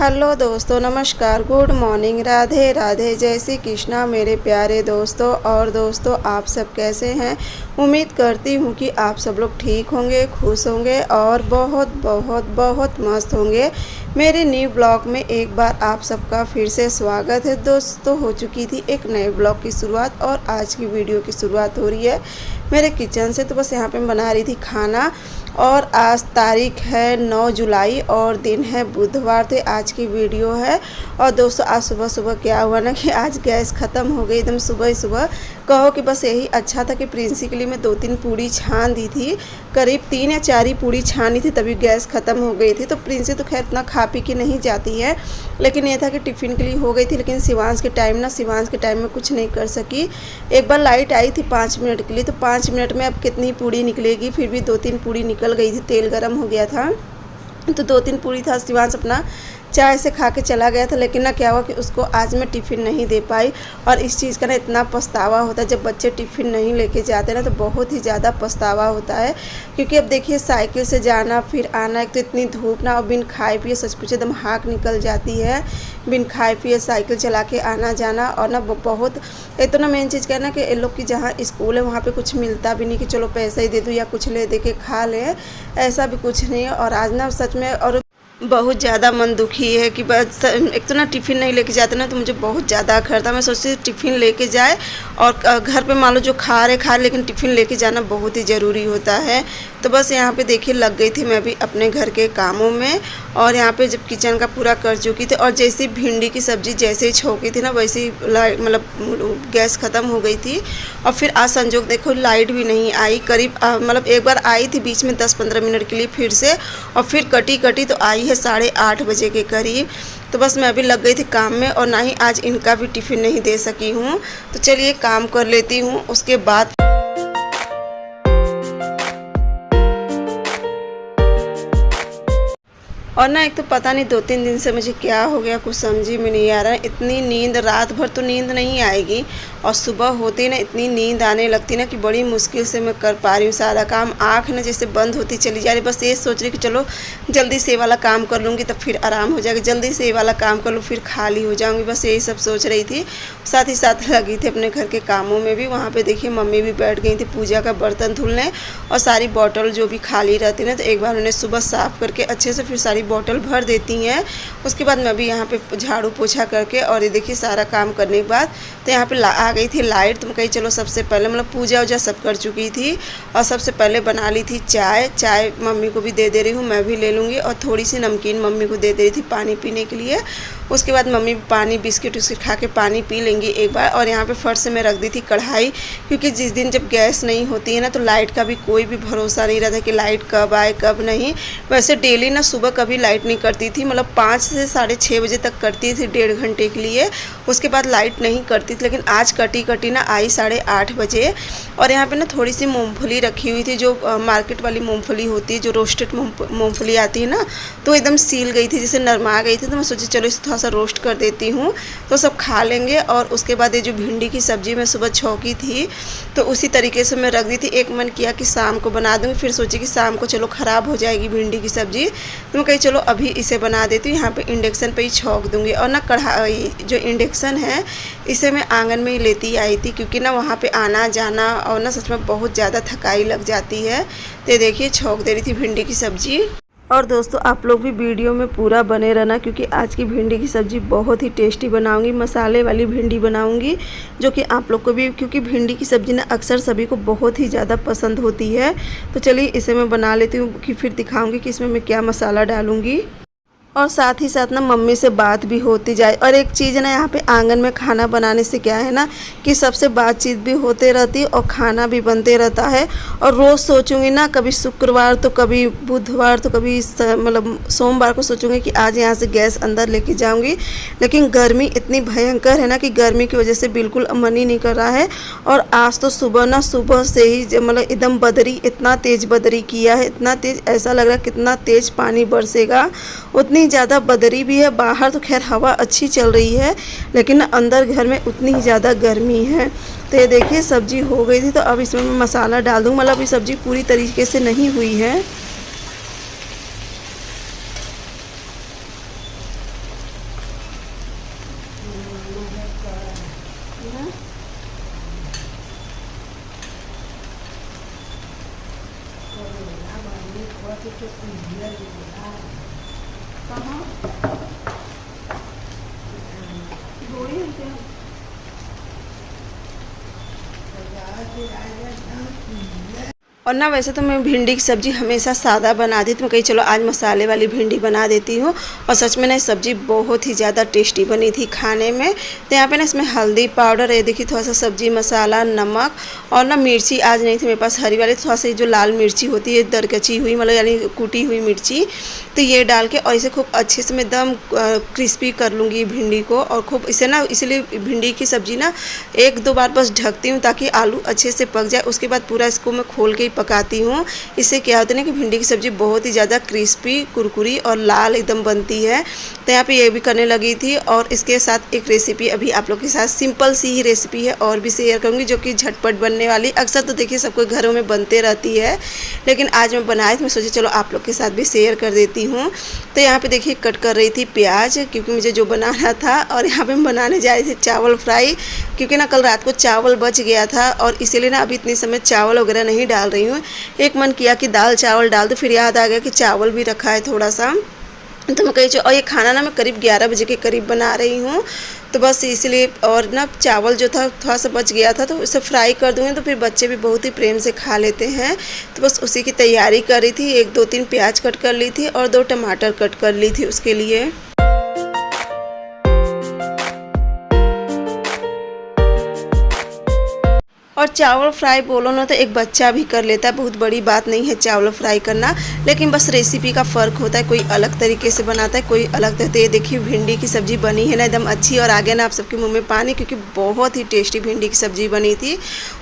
Hello दोस्तों, नमस्कार, good morning, Radhe Radhe, जय श्री कृष्णा मेरे प्यारे दोस्तों। और दोस्तों, आप सब कैसे हैं? उम्मीद करती हूँ कि आप सब लोग ठीक होंगे, खुश होंगे और बहुत बहुत बहुत मस्त होंगे। मेरे न्यू ब्लॉग में एक बार आप सबका फिर से स्वागत है। दोस्तों, हो चुकी थी एक नए ब्लॉग की शुरुआत और आज की वीडियो की शुरुआत हो रही है मेरे किचन से। तो बस यहाँ पे मैं बना रही थी खाना और आज तारीख है 9 जुलाई और दिन है बुधवार। तो आज की वीडियो है। और दोस्तों, आज सुबह सुबह क्या हुआ ना कि आज गैस ख़त्म हो गई एकदम सुबह ही सुबह। कहो कि बस यही अच्छा था कि प्रिंसी के लिए मैं 2-3 पूड़ी छान दी थी, करीब 3 या 4 ही पूड़ी छानी थी, तभी गैस ख़त्म हो गई थी। तो प्रिंसी तो खैर इतना खा पी के नहीं जाती है, लेकिन ये था कि टिफ़िन के लिए हो गई थी। लेकिन शिवांश के टाइम में कुछ नहीं कर सकी। एक बार लाइट आई थी 5 मिनट के लिए, तो 5 मिनट में अब कितनी पूड़ी निकलेगी, फिर भी 2-3 पूड़ी निकल गई थी। तेल गरम हो गया था तो 2-3 पूड़ी था। शिवांश अपना चाय से खा के चला गया था, लेकिन ना क्या हुआ कि उसको आज मैं टिफ़िन नहीं दे पाई। और इस चीज़ का ना इतना पछतावा होता है, जब बच्चे टिफ़िन नहीं लेके जाते ना तो बहुत ही ज़्यादा पछतावा होता है। क्योंकि अब देखिए साइकिल से जाना फिर आना, एक तो इतनी धूप ना, और बिन खाए पिए सच पूछे एकदम हाँक निकल जाती है। बिन खाए पिए साइकिल चला के आना जाना, और ना बहुत एक तो ना मेन चीज़ क्या है ना कि इन लोग की जहाँ स्कूल है वहाँ पे कुछ मिलता भी नहीं कि चलो पैसा ही दे दूँ या कुछ ले दे के खा लें, ऐसा भी कुछ नहीं है। और आज ना सच में और बहुत ज़्यादा मन दुखी है कि बस एक तो ना टिफ़िन नहीं लेके जाते ना तो मुझे बहुत ज़्यादा अखर था। मैं सोचती थी टिफ़िन लेके जाए और घर पे मान लो जो खा रहे, लेकिन टिफ़िन लेके जाना बहुत ही ज़रूरी होता है। तो बस यहाँ पे देखिए लग गई थी मैं भी अपने घर के कामों में। और यहाँ पे जब किचन का पूरा कर चुकी थी और जैसे ही भिंडी की सब्ज़ी जैसे ही छौंकी थी ना, वैसे ही मतलब गैस ख़त्म हो गई थी। और फिर आज संजोग देखो लाइट भी नहीं आई, करीब मतलब एक बार आई थी बीच में 10-15 मिनट के लिए फिर से, और फिर कटी तो आई है 8:30 बजे के करीब। तो बस मैं अभी लग गई थी काम में और ना ही आज इनका भी टिफ़िन नहीं दे सकी हूँ। तो चलिए काम कर लेती हूँ, उसके बाद और ना एक तो पता नहीं 2-3 दिन से मुझे क्या हो गया, कुछ समझ में नहीं आ रहा है। इतनी नींद, रात भर तो नींद नहीं आएगी और सुबह होते ही ना इतनी नींद आने लगती ना कि बड़ी मुश्किल से मैं कर पा रही हूँ सारा काम। आँख ना जैसे बंद होती चली जा रही, बस ये सोच रही कि चलो जल्दी से ये वाला काम कर लूँगी तब फिर आराम हो जाएगा, जल्दी से ये वाला काम कर लूँ फिर खाली हो जाऊँगी, बस यही सब सोच रही थी। साथ ही साथ लगी थी अपने घर के कामों में भी। वहाँ पर देखिए मम्मी भी बैठ गई थी पूजा का बर्तन धुलने, और सारी बॉटल जो भी खाली रहती ना तो एक बार उन्हें सुबह साफ़ करके अच्छे से फिर सारी बॉटल भर देती हैं। उसके बाद मैं भी यहाँ पे झाड़ू पोछा करके, और ये देखिए सारा काम करने के बाद तो यहाँ पे आ गई थी लाइट। तो मैं कही चलो सबसे पहले मतलब पूजा वूजा सब कर चुकी थी और सबसे पहले बना ली थी चाय मम्मी को भी दे रही हूँ, मैं भी ले लूँगी। और थोड़ी सी नमकीन मम्मी को दे रही थी पानी पीने के लिए। उसके बाद मम्मी पानी बिस्किट उस्किट खा के पानी पी लेंगी एक बार। और यहाँ पे फर्श में रख दी थी कढ़ाई, क्योंकि जिस दिन जब गैस नहीं होती है ना तो लाइट का भी कोई भी भरोसा नहीं रहता कि लाइट कब आए कब नहीं। वैसे डेली ना सुबह कभी लाइट नहीं करती थी, मतलब 5 से 6:30 बजे तक करती थी 1.5 घंटे के लिए, उसके बाद लाइट नहीं करती थी। लेकिन आज कटी ना आई 8:30 बजे। और यहाँ पे ना थोड़ी सी मूंगफली रखी हुई थी, जो मार्केट वाली मूंगफली होती है, जो रोस्टेड मूंगफली आती है ना, तो एकदम सील गई थी, जैसे नरमा गई थी। तो मैं सोची चलो इसे थोड़ा सा रोस्ट कर देती हूँ तो सब खा लेंगे। और उसके बाद ये जो भिंडी की सब्ज़ी मैं सुबह छौंकी थी तो उसी तरीके से मैं रख दी थी। एक मन किया कि शाम को बना दूँगी, फिर सोची कि शाम को चलो ख़राब हो जाएगी भिंडी की सब्ज़ी, तो मैं कही चलो अभी इसे बना देती हूँ। यहाँ पे इंडक्शन पे ही छौंक दूँगी। और ना कढ़ाई जो इंडक्शन है इसे मैं आंगन में ही लेती आई थी, क्योंकि ना वहाँ पे आना जाना और ना सच में बहुत ज़्यादा थकाई लग जाती है। तो देखिए छौंक दे रही थी भिंडी की सब्ज़ी। और दोस्तों, आप लोग भी वीडियो में पूरा बने रहना, क्योंकि आज की भिंडी की सब्ज़ी बहुत ही टेस्टी बनाऊंगी। मसाले वाली भिंडी बनाऊंगी जो कि आप लोग को भी, क्योंकि भिंडी की सब्ज़ी ना अक्सर सभी को बहुत ही ज़्यादा पसंद होती है। तो चलिए इसे मैं बना लेती हूँ, कि फिर दिखाऊंगी कि इसमें मैं क्या मसाला डालूँगी। और साथ ही साथ ना मम्मी से बात भी होती जाए। और एक चीज़ ना यहाँ पे आंगन में खाना बनाने से क्या है ना कि सबसे बातचीत भी होते रहती है और खाना भी बनते रहता है। और रोज़ सोचूंगी ना, कभी शुक्रवार तो कभी बुधवार तो कभी मतलब सोमवार को सोचूंगी कि आज यहाँ से गैस अंदर लेके जाऊंगी, लेकिन गर्मी इतनी भयंकर है ना कि गर्मी की वजह से बिल्कुल मन ही नहीं कर रहा है। और आज तो सुबह से ही मतलब एकदम बदरी, इतना तेज़ बदरी किया है, इतना तेज़, ऐसा लग रहा है कितना तेज़ पानी बरसेगा, उतनी ज़्यादा बदरी भी है। बाहर तो खैर हवा अच्छी चल रही है, लेकिन अंदर घर में उतनी ही ज़्यादा गर्मी है। तो ये देखिए सब्ज़ी हो गई थी, तो अब इसमें मैं मसाला डाल दूँ। मतलब ये सब्ज़ी पूरी तरीके से नहीं हुई है। और ना वैसे तो मैं भिंडी की सब्ज़ी हमेशा सादा बनाती थी, मैं कही चलो आज मसाले वाली भिंडी बना देती हूँ। और सच में ना ये सब्ज़ी बहुत ही ज़्यादा टेस्टी बनी थी खाने में। तो यहाँ पे ना इसमें हल्दी पाउडर, ये देखिए थोड़ा सा सब्ज़ी मसाला, नमक और ना मिर्ची आज नहीं थी मेरे पास हरी वाली, थोड़ा सा जो लाल मिर्ची होती है दरकची हुई, मतलब यानी कूटी हुई मिर्ची, तो ये डाल के और इसे खूब अच्छे से मैं एकदम क्रिस्पी कर लूँगी भिंडी को। और खूब इसे ना इसलिए भिंडी की सब्ज़ी ना 1-2 बार बस ढकती हूँ ताकि आलू अच्छे से पक जाए। उसके बाद पूरा इसको मैं खोल के पकाती हूँ। इससे क्या होता है ना कि भिंडी की सब्ज़ी बहुत ही ज़्यादा क्रिस्पी, कुरकुरी और लाल एकदम बनती है। तो यहाँ पे ये भी करने लगी थी। और इसके साथ एक रेसिपी अभी आप लोग के साथ सिंपल सी ही रेसिपी है और भी शेयर करूँगी, जो कि झटपट बनने वाली। अक्सर तो देखिए सबको घरों में बनते रहती है, लेकिन आज मैं बनाई तो मैं सोची चलो आप लोग के साथ भी शेयर कर देती हूँ। तो यहाँ पे देखिए कट कर रही थी प्याज, क्योंकि मुझे जो बनाना था। और यहाँ पे बनाने जा रही थी चावल फ्राई, क्योंकि ना कल रात को चावल बच गया था और इसीलिए ना अभी इतने समय चावल वगैरह नहीं डाल रही हूँ। एक मन किया कि दाल चावल डाल दो, फिर याद आ गया कि चावल भी रखा है थोड़ा सा, तो मैं कही और ये खाना ना मैं करीब 11 बजे के करीब बना रही हूँ, तो बस इसलिए। और ना चावल जो था थोड़ा सा बच गया था, तो इसे फ्राई कर दूँगी तो फिर बच्चे भी बहुत ही प्रेम से खा लेते हैं। तो बस उसी की तैयारी कर रही थी। 1-2-3 प्याज कट कर ली थी और 2 टमाटर कट कर ली थी उसके लिए। और चावल फ्राई बोलो ना तो एक बच्चा भी कर लेता है, बहुत बड़ी बात नहीं है चावल फ्राई करना, लेकिन बस रेसिपी का फ़र्क होता है। कोई अलग तरीके से बनाता है, कोई अलग तरीके। ये देखिए भिंडी की सब्ज़ी बनी है ना एकदम अच्छी, और आगे ना आप सबके मुंह में पानी, क्योंकि बहुत ही टेस्टी भिंडी की सब्ज़ी बनी थी।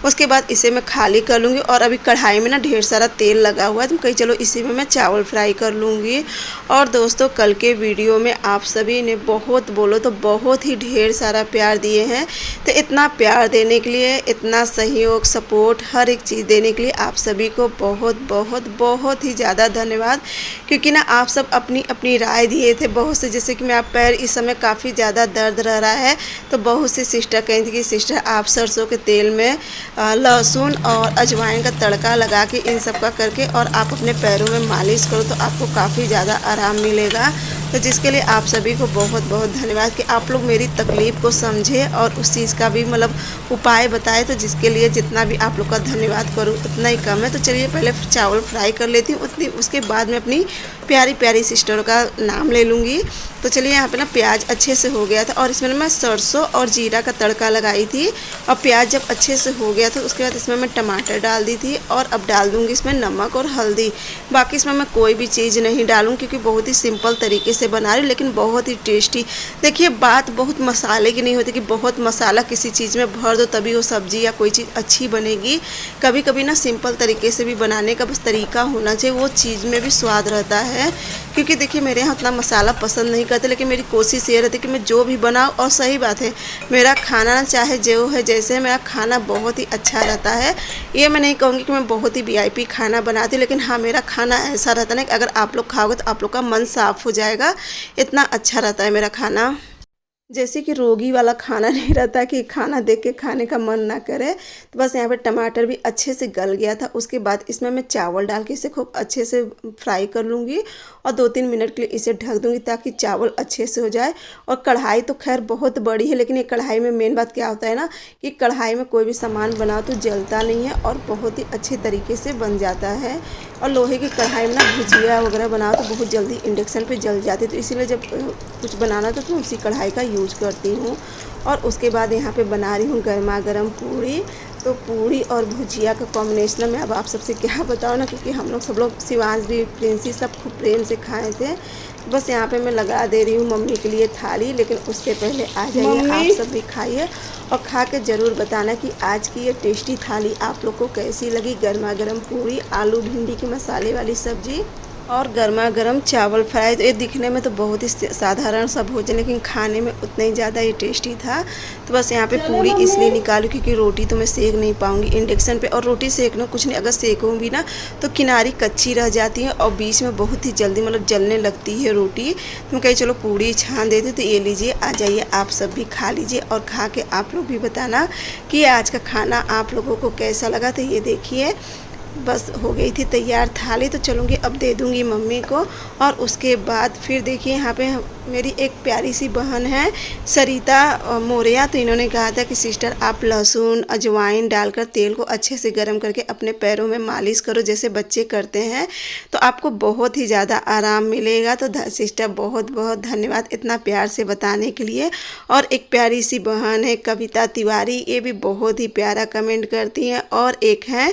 उसके बाद इसे मैं खाली कर लूँगी। और अभी कढ़ाई में ना ढेर सारा तेल लगा हुआ है, तो कहीं चलो इसी में मैं चावल फ्राई कर लूँगी। और दोस्तों कल के वीडियो में आप सभी ने बहुत बोलो तो बहुत ही ढेर सारा प्यार दिए हैं, तो इतना प्यार देने के लिए, इतना सहयोग, सपोर्ट, हर एक चीज़ देने के लिए आप सभी को बहुत बहुत बहुत ही ज़्यादा धन्यवाद। क्योंकि ना आप सब अपनी अपनी राय दिए थे। बहुत से, जैसे कि मेरा पैर इस समय काफ़ी ज़्यादा दर्द रह रहा है, तो बहुत सी सिस्टर कही थी कि सिस्टर आप सरसों के तेल में लहसुन और अजवाइन का तड़का लगा के इन सब का करके और आप अपने पैरों में मालिश करो तो आपको काफ़ी ज़्यादा आराम मिलेगा। तो जिसके लिए आप सभी को बहुत बहुत धन्यवाद कि आप लोग मेरी तकलीफ़ को समझे और उस चीज़ का भी मतलब उपाय बताए। तो जिसके लिए जितना भी आप लोग का धन्यवाद करूँ उतना ही कम है। तो चलिए पहले चावल फ्राई कर लेती हूँ, उतनी उसके बाद में अपनी प्यारी प्यारी सिस्टरों का नाम ले लूँगी। तो चलिए यहाँ पे ना प्याज अच्छे से हो गया था और इसमें मैं सरसों और जीरा का तड़का लगाई थी। और प्याज जब अच्छे से हो गया था उसके बाद इसमें मैं टमाटर डाल दी थी और अब डाल दूँगी इसमें नमक और हल्दी। बाकी इसमें मैं कोई भी चीज़ नहीं डालूँ, क्योंकि बहुत ही सिंपल तरीके से बना रही हूँ, लेकिन बहुत ही टेस्टी। देखिए बात बहुत मसाले की नहीं होती कि बहुत मसाला किसी चीज़ में भर दो तभी वो सब्ज़ी या कोई चीज़ अच्छी बनेगी। कभी कभी ना सिंपल तरीके से भी बनाने का बस तरीका होना चाहिए, वो चीज़ में भी स्वाद रहता है। क्योंकि देखिए मेरे यहाँ उतना मसाला पसंद नहीं करते, लेकिन मेरी कोशिश ये रहती है कि मैं जो भी बनाऊँ, और सही बात है मेरा खाना ना चाहे जो है जैसे है, मेरा खाना बहुत ही अच्छा रहता है। ये मैं नहीं कहूँगी कि मैं बहुत ही वीआईपी खाना बनाती, लेकिन हाँ मेरा खाना ऐसा रहता है ना कि अगर आप लोग खाओगे तो आप लोग का मन साफ़ हो जाएगा, इतना अच्छा रहता है मेरा खाना। जैसे कि रोगी वाला खाना नहीं रहता कि खाना देख के खाने का मन ना करे। तो बस यहाँ पे टमाटर भी अच्छे से गल गया था। उसके बाद इसमें मैं चावल डाल के इसे खूब अच्छे से फ्राई कर लूँगी और 2-3 मिनट के लिए इसे ढक दूँगी ताकि चावल अच्छे से हो जाए। और कढ़ाई तो खैर बहुत बड़ी है, लेकिन ये कढ़ाई में मेन बात क्या होता है ना कि कढ़ाई में कोई भी सामान बनाओ तो जलता नहीं है और बहुत ही अच्छे तरीके से बन जाता है। और लोहे की कढ़ाई में ना भुजिया वगैरह बनाओ तो बहुत जल्दी इंडक्शन पे जल जाती है, तो इसीलिए जब कुछ बनाना तो मैं उसी कढ़ाई का यूज करती हूँ। और उसके बाद यहाँ पे बना रही हूँ गर्मा गर्म पूड़ी। तो पूड़ी और भुजिया का कॉम्बिनेशन में अब आप सबसे क्या बताओ ना, क्योंकि हम लोग सब लोग शिवांश भी, प्रिंसी सब खूब प्रेम से खाए थे। बस यहाँ पे मैं लगा दे रही हूँ मम्मी के लिए थाली, लेकिन उससे पहले आ जाइए आप सब भी खाइए और खा के ज़रूर बताना कि आज की ये टेस्टी थाली आप लोग को कैसी लगी। गर्मा गर्म पूड़ी, आलू भिंडी की मसाले वाली सब्ज़ी और गर्मा गर्म चावल फ्राई। तो ये दिखने में तो बहुत ही साधारण सा भोजन, लेकिन खाने में उतना ही ज़्यादा ये टेस्टी था। तो बस यहाँ पे पूड़ी इसलिए निकालूँ क्योंकि रोटी तो मैं सेक नहीं पाऊँगी इंडक्शन पे, और रोटी सेकना कुछ नहीं, अगर सेकूँ भी ना तो किनारी कच्ची रह जाती है और बीच में बहुत ही जल्दी मतलब जलने लगती है रोटी। तो मैं कही चलो पूड़ी छान देती। तो ये लीजिए, आ जाइए आप सब भी खा लीजिए और खा के आप लोग भी बताना कि आज का खाना आप लोगों को कैसा लगा। तो ये देखिए बस हो गई थी तैयार थाली, तो चलूँगी अब दे दूँगी मम्मी को। और उसके बाद फिर देखिए यहाँ पे मेरी एक प्यारी सी बहन है सरिता मौर्या, तो इन्होंने कहा था कि सिस्टर आप लहसुन अजवाइन डालकर तेल को अच्छे से गर्म करके अपने पैरों में मालिश करो जैसे बच्चे करते हैं, तो आपको बहुत ही ज़्यादा आराम मिलेगा। तो सिस्टर बहुत बहुत धन्यवाद इतना प्यार से बताने के लिए। और एक प्यारी सी बहन है कविता तिवारी, ये भी बहुत ही प्यारा कमेंट करती हैं। और एक है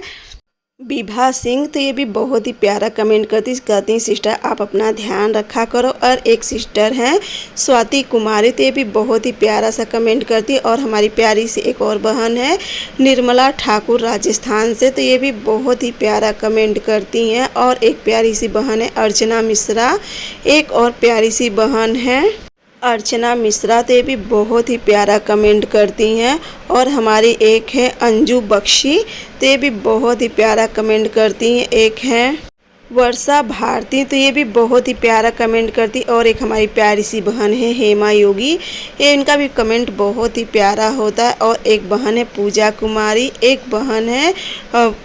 विभा सिंह, तो ये भी बहुत ही प्यारा कमेंट कहती हैं सिस्टर आप अपना ध्यान रखा करो। और एक सिस्टर हैं स्वाति कुमारी, तो ये भी बहुत ही प्यारा सा कमेंट करती है। और हमारी प्यारी सी एक और बहन है निर्मला ठाकुर राजस्थान से, तो ये भी बहुत ही प्यारा कमेंट करती हैं। और एक प्यारी सी बहन है अर्चना मिश्रा, एक और प्यारी सी बहन है अर्चना मिश्रा, तो ये भी बहुत ही प्यारा कमेंट करती हैं। और हमारी एक है अंजू बख्शी, तो ये भी बहुत ही प्यारा कमेंट करती हैं। एक है वर्षा भारती, तो ये भी बहुत ही प्यारा कमेंट करती। और एक हमारी प्यारी सी बहन है हेमा योगी, ये इनका भी कमेंट बहुत ही प्यारा होता है। और एक बहन है पूजा कुमारी, एक बहन है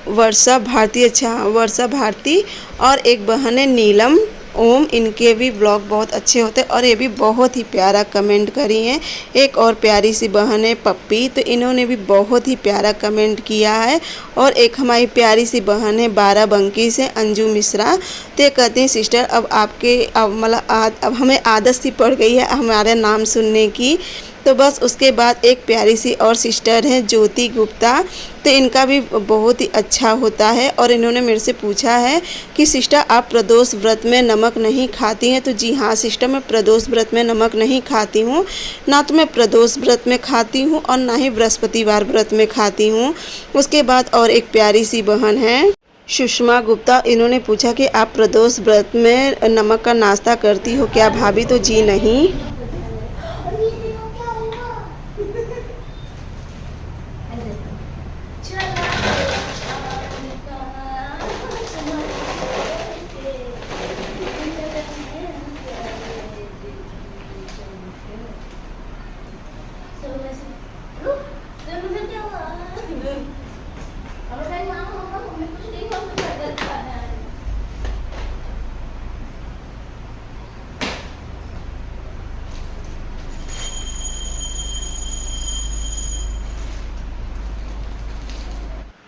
वर्षा भारती, अच्छा वर्षा भारती, और एक बहन है नीलम ओम, इनके भी ब्लॉग बहुत अच्छे होते हैं। और ये भी बहुत ही प्यारा कमेंट करी हैं। एक और प्यारी सी बहन है पप्पी, तो इन्होंने भी बहुत ही प्यारा कमेंट किया है। और एक हमारी प्यारी सी बहन है बाराबंकी से अंजू मिश्रा, तो ये कहती हैं सिस्टर अब आपके अब हमें आदत सी पड़ गई है हमारे नाम सुनने की। तो बस उसके बाद एक प्यारी सी और सिस्टर हैं ज्योति गुप्ता, तो इनका भी बहुत ही अच्छा होता है। और इन्होंने मेरे से पूछा है कि सिस्टर आप प्रदोष व्रत में नमक नहीं खाती हैं, तो जी हाँ सिस्टर मैं प्रदोष व्रत में नमक नहीं खाती हूँ, ना तो मैं प्रदोष व्रत में खाती हूँ और ना ही बृहस्पतिवार व्रत में खाती हूँ। उसके बाद और एक प्यारी सी बहन है सुषमा गुप्ता, इन्होंने पूछा कि आप प्रदोष व्रत में नमक का नाश्ता करती हो क्या भाभी, तो जी नहीं।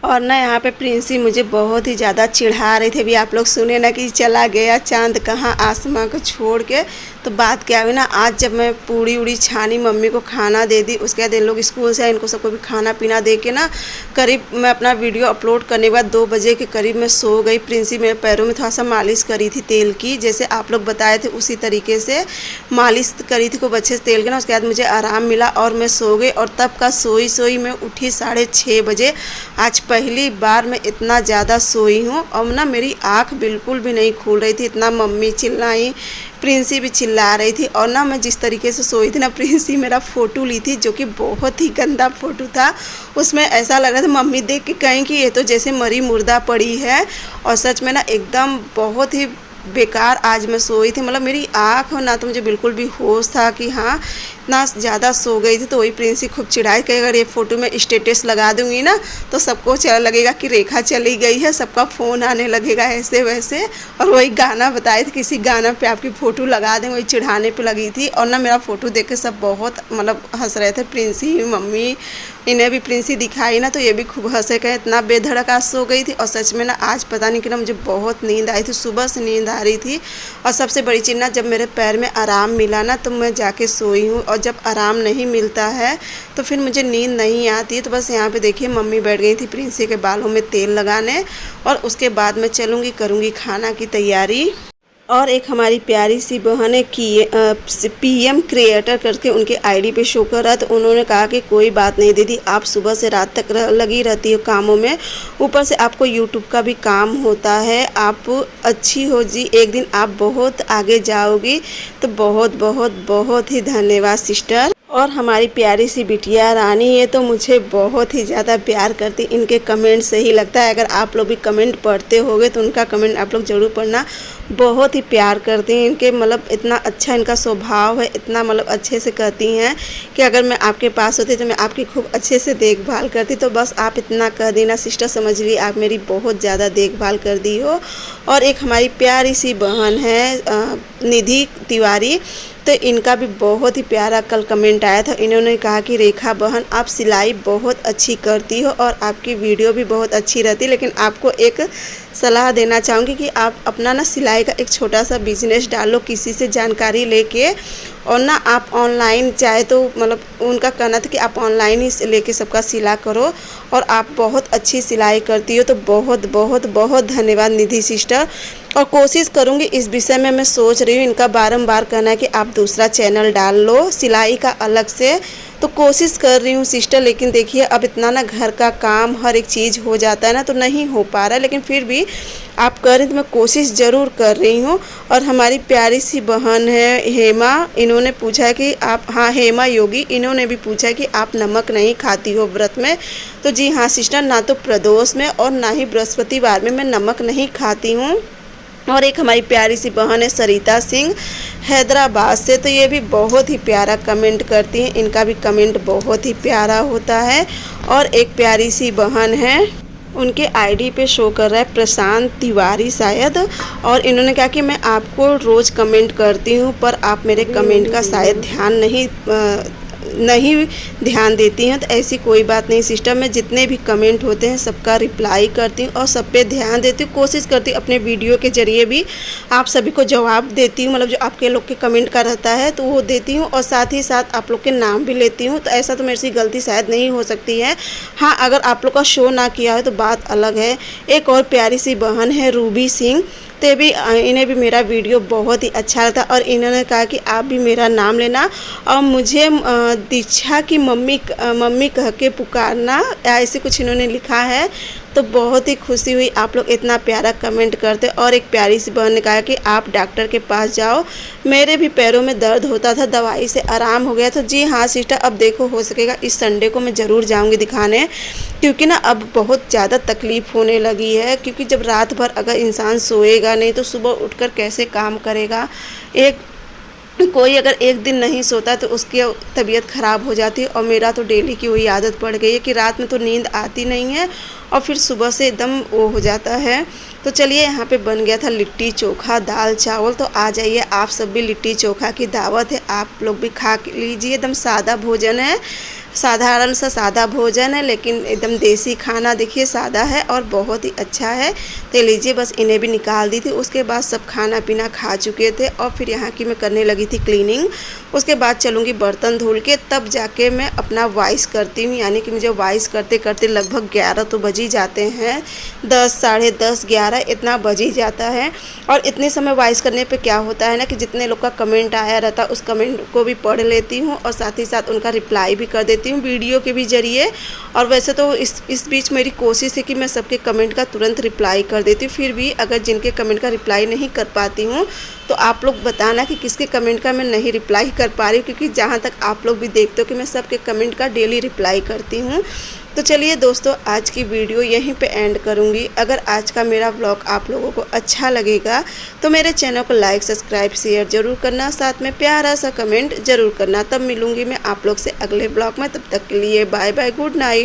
और ना यहाँ पे प्रिंसी मुझे बहुत ही ज़्यादा चिढ़ा रही थी। अभी आप लोग सुने ना कि चला गया चांद कहाँ आसमां को छोड़ के, तो बात क्या हुई ना, आज जब मैं पूड़ी उड़ी छानी मम्मी को खाना दे दी, उसके बाद इन लोग स्कूल से आए, इनको सबको भी खाना पीना दे के ना करीब मैं अपना वीडियो अपलोड करने के बाद 2 बजे के करीब मैं सो गई। प्रिंसी मेरे पैरों में थोड़ा सा मालिश करी थी तेल की, जैसे आप लोग बताए थे उसी तरीके से मालिश करी थी खूब अच्छे से तेल के ना। उसके बाद मुझे आराम मिला और मैं सो गई। और तब का सोई मैं उठी 6:30 बजे। आज पहली बार मैं इतना ज़्यादा सोई हूँ। और ना मेरी आँख बिल्कुल भी नहीं खुल रही थी, इतना मम्मी चिल्लाई, प्रिंसी भी चिल्ला रही थी। और ना मैं जिस तरीके से सोई थी ना, प्रिंसी मेरा फ़ोटो ली थी जो कि बहुत ही गंदा फ़ोटो था। उसमें ऐसा लग रहा था मम्मी देख के कहें कि ये तो जैसे मरी मुर्दा पड़ी है। और सच में ना एकदम बहुत ही बेकार आज मैं सोई थी, मतलब मेरी आँख ना तो मुझे बिल्कुल भी होश था कि हाँ इतना ज़्यादा सो गई थी। तो वही प्रिंसी खूब चिढ़ाई कि अगर ये फ़ोटो में स्टेटस लगा दूँगी ना तो सबको लगेगा कि रेखा चली गई है, सबका फ़ोन आने लगेगा ऐसे वैसे। और वही गाना बताए थे किसी गाना पे आपकी फ़ोटो लगा दें, वही चिढ़ाने पे लगी थी। और ना मेरा फ़ोटो देख के सब बहुत मतलब हंस रहे थे, प्रिंसी मम्मी इन्हें भी प्रिंसी दिखाई ना तो ये भी खूब हंसे कहे इतना बेधड़क आज सो गई थी। और सच में ना आज पता नहीं कि ना मुझे बहुत नींद आई थी, सुबह से नींद आ रही थी। और सबसे बड़ी चीज़ ना जब मेरे पैर में आराम मिला ना तो मैं जाके सोई हूँ। और जब आराम नहीं मिलता है तो फिर मुझे नींद नहीं आती है। तो बस यहाँ पे देखिए मम्मी बैठ गई थी प्रिंसी के बालों में तेल लगाने। और उसके बाद मैं चलूँगी करूँगी खाना की तैयारी। और एक हमारी प्यारी सी बहन है कि PM क्रिएटर करके उनके आईडी पे शो कर रहा, तो उन्होंने कहा कि कोई बात नहीं दीदी, आप सुबह से रात तक लगी रहती हो कामों में, ऊपर से आपको यूट्यूब का भी काम होता है, आप अच्छी हो जी, एक दिन आप बहुत आगे जाओगी। तो बहुत बहुत बहुत ही धन्यवाद सिस्टर। और हमारी प्यारी सी बिटिया रानी, ये तो मुझे बहुत ही ज़्यादा प्यार करती। इनके कमेंट से ही लगता है, अगर आप लोग भी कमेंट पढ़ते होगे तो उनका कमेंट आप लोग ज़रूर पढ़ना। बहुत ही प्यार करती हैं। इनके मतलब इतना अच्छा इनका स्वभाव है, इतना मतलब अच्छे से कहती हैं कि अगर मैं आपके पास होती तो मैं आपकी खूब अच्छे से देखभाल करती। तो बस आप इतना कह देना सिस्टर, समझ ली आप मेरी बहुत ज़्यादा देखभाल कर दी हो। और एक हमारी प्यारी सी बहन है निधि तिवारी, तो इनका भी बहुत ही प्यारा कल कमेंट आया था। इन्होंने कहा कि रेखा बहन, आप सिलाई बहुत अच्छी करती हो और आपकी वीडियो भी बहुत अच्छी रहती है, लेकिन आपको एक सलाह देना चाहूँगी कि आप अपना ना सिलाई का एक छोटा सा बिजनेस डालो, किसी से जानकारी लेके, और ना आप ऑनलाइन चाहे तो मतलब उनका कहना था कि आप ऑनलाइन ही लेके सबका सिला करो, और आप बहुत अच्छी सिलाई करती हो। तो बहुत बहुत बहुत धन्यवाद निधि सिस्टर। और कोशिश करूँगी इस विषय में, मैं सोच रही हूँ, इनका बारंबार कहना है कि आप दूसरा चैनल डाल लो सिलाई का अलग से, तो कोशिश कर रही हूँ सिस्टर। लेकिन देखिए अब इतना ना घर का काम हर एक चीज़ हो जाता है ना, तो नहीं हो पा रहा है, लेकिन फिर भी आप कर रही तो मैं कोशिश ज़रूर कर रही हूँ। और हमारी प्यारी सी बहन है हेमा, इन्होंने पूछा है कि आप, हाँ हेमा योगी, इन्होंने भी पूछा है कि आप नमक नहीं खाती हो व्रत में। तो जी हाँ सिस्टर, ना तो प्रदोष में और ना ही बृहस्पतिवार में मैं नमक नहीं खाती हूँ। और एक हमारी प्यारी सी बहन है सरिता सिंह हैदराबाद से, तो ये भी बहुत ही प्यारा कमेंट करती हैं। इनका भी कमेंट बहुत ही प्यारा होता है। और एक प्यारी सी बहन है, उनके आईडी पे शो कर रहा है प्रशांत तिवारी शायद, और इन्होंने कहा कि मैं आपको रोज़ कमेंट करती हूँ पर आप मेरे कमेंट का शायद नहीं ध्यान देती हैं। तो ऐसी कोई बात नहीं सिस्टर, मैं जितने भी कमेंट होते हैं सबका रिप्लाई करती हूँ और सब पे ध्यान देती हूँ। कोशिश करती हूँ अपने वीडियो के ज़रिए भी आप सभी को जवाब देती हूँ, मतलब जो आपके लोग के कमेंट का रहता है तो वो देती हूँ, और साथ ही साथ आप लोग के नाम भी लेती हूँ। तो ऐसा तो मेरे से गलती शायद नहीं हो सकती है। हाँ, अगर आप लोग का शो ना किया है तो बात अलग है। एक और प्यारी सी बहन है रूबी सिंह, तो भी इन्हें भी मेरा वीडियो बहुत ही अच्छा लगता, और इन्होंने कहा कि आप भी मेरा नाम लेना और मुझे दीक्षा की मम्मी कह के पुकारना, ऐसे कुछ इन्होंने लिखा है। तो बहुत ही खुशी हुई, आप लोग इतना प्यारा कमेंट करते। और एक प्यारी सी बहन ने कहा कि आप डॉक्टर के पास जाओ, मेरे भी पैरों में दर्द होता था, दवाई से आराम हो गया। तो जी हाँ सिस्टर, अब देखो हो सकेगा इस संडे को मैं ज़रूर जाऊँगी दिखाने, क्योंकि ना अब बहुत ज़्यादा तकलीफ़ होने लगी है। क्योंकि जब रात भर अगर इंसान सोएगा नहीं तो सुबह उठकर कैसे काम करेगा। कोई अगर एक दिन नहीं सोता तो उसकी तबीयत ख़राब हो जाती है, और मेरा तो डेली की वही आदत पड़ गई है कि रात में तो नींद आती नहीं है और फिर सुबह से एकदम वो हो जाता है। तो चलिए, यहाँ पे बन गया था लिट्टी चोखा दाल चावल। तो आ जाइए आप सब भी, लिट्टी चोखा की दावत है, आप लोग भी खा लीजिए। एकदम सादा भोजन है, साधारण सा सादा भोजन है, लेकिन एकदम देसी खाना देखिए, सादा है और बहुत ही अच्छा है। तो लीजिए, बस इन्हें भी निकाल दी थी। उसके बाद सब खाना पीना खा चुके थे और फिर यहाँ की मैं करने लगी थी क्लीनिंग। उसके बाद चलूँगी बर्तन धुल के, तब जाके मैं अपना वॉइस करती हूँ। यानी कि मुझे वॉइस करते करते लगभग 11 तो बज ही जाते हैं, 10, साढ़े 10, 11 इतना बज ही जाता है। और इतने समय वॉइस करने पे क्या होता है ना कि जितने लोग का कमेंट आया रहता है उस कमेंट को भी पढ़ लेती हूँ और साथ ही साथ उनका रिप्लाई भी कर देती हूँ वीडियो के भी ज़रिए। और वैसे तो इस बीच मेरी कोशिश है कि मैं सबके कमेंट का तुरंत रिप्लाई कर देती हूँ। फिर भी अगर जिनके कमेंट का रिप्लाई नहीं कर पाती हूँ तो आप लोग बताना कि किसके कमेंट का मैं नहीं रिप्लाई कर पा रही हूँ, क्योंकि जहाँ तक आप लोग भी देखते हो कि मैं सबके कमेंट का डेली रिप्लाई करती हूँ। तो चलिए दोस्तों, आज की वीडियो यहीं पे एंड करूँगी। अगर आज का मेरा व्लॉग आप लोगों को अच्छा लगेगा तो मेरे चैनल को लाइक, सब्सक्राइब, शेयर ज़रूर करना, साथ में प्यारा सा कमेंट ज़रूर करना। तब मिलूँगी मैं आप लोग से अगले व्लॉग में, तब तक के लिए बाय बाय, गुड नाइट।